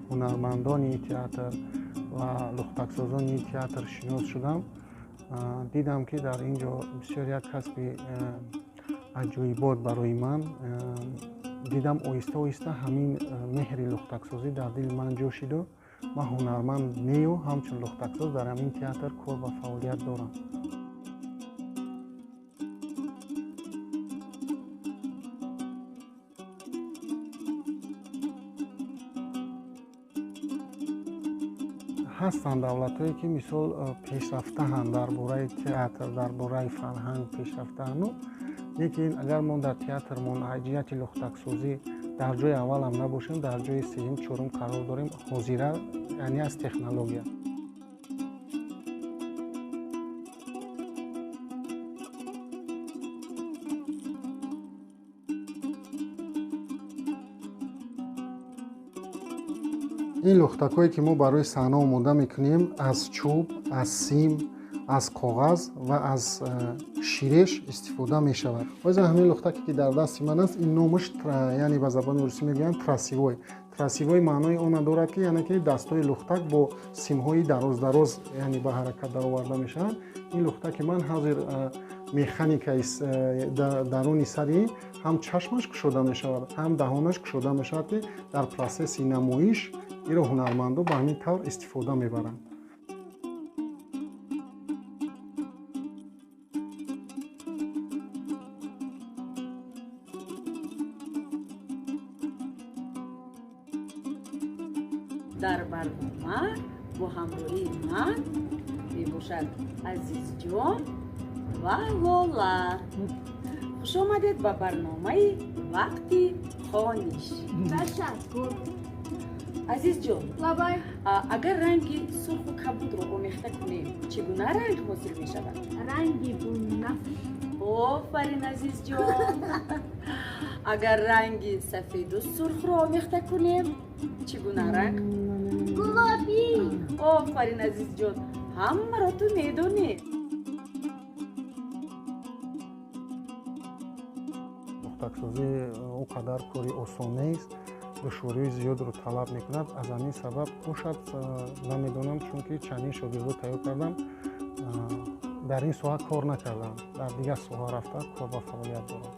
ҳунармандони театр ва лухтаксозони театр шинос шудам. дидам ки дар ин ҷо бисёр як касби аҷоибот барои ман. дидам оҳиста оҳиста ҳамин меҳри лухтаксозӣ дар дили ман ҷӯшиду. ман ҳунарманд нею ҳамчун лухтаксоз дар ҳамин театр кор ва фаъолият дорам. ҳастанд давлатҳое ки мисол пешрафтаанд дар бораи театр, дар бораи фарҳанг пешрафтаану, лекин агар мо дар театрмон ҳаҷияти лухтаксозӣ дар ҷои аввалам набошем, дар ҷои сеюм, чорум қарор дорем. ҳозира яъне аз технология. ин лухтакҳое ки мо барои саҳна омода мекунем аз чӯб, аз сим, аз коғаз ва аз ширеш истифода мешавад. ҳозир ҳамин лухтаке ки дар дасти ман аст, ин номаш яъне ба забони русӣ мегӯянд трасивой. трасивой маънои оне дорад ки яъне ки дастҳои лухтак бо симҳои дароз яъне ба ҳаракат дароварда мешаванд. ин лухтаки ман ҳозир механикаи даруни сари ҳам чашмаш кушода мешавад, ҳам даҳонаш кушода мешавад ки дар процесси намоиш иро ҳунармандон ба ҳамин тавр истифода мебаранд. дар барнома бо ҳамроҳии ман мебошад Азизҷон ва Лола. хуш омадед ба барномаи вақти хониш. Ташаккур. Азизҷон, Лабай. агар ранги сурху кабудро омехта кунем, чӣ гуна ранг ҳосил мешавад? Ранги бунафш. офарин Азизҷон. агар ранги сафеду сурхро омехта кунем, чӣ гуна ранг? Гулобӣ. офарин Азизҷон, ҳамаро ту медонӣ. лухтаксозӣ он қадар кори осон нест, душвориҳои зиёдро талаб мекунад. аз ҳамин сабаб бошад намедонам, чунки чандин шогирдо тайёр кардам, дар ин соҳа кор накардам, дар дигар соҳа рафта кор ва фаъолият дорам.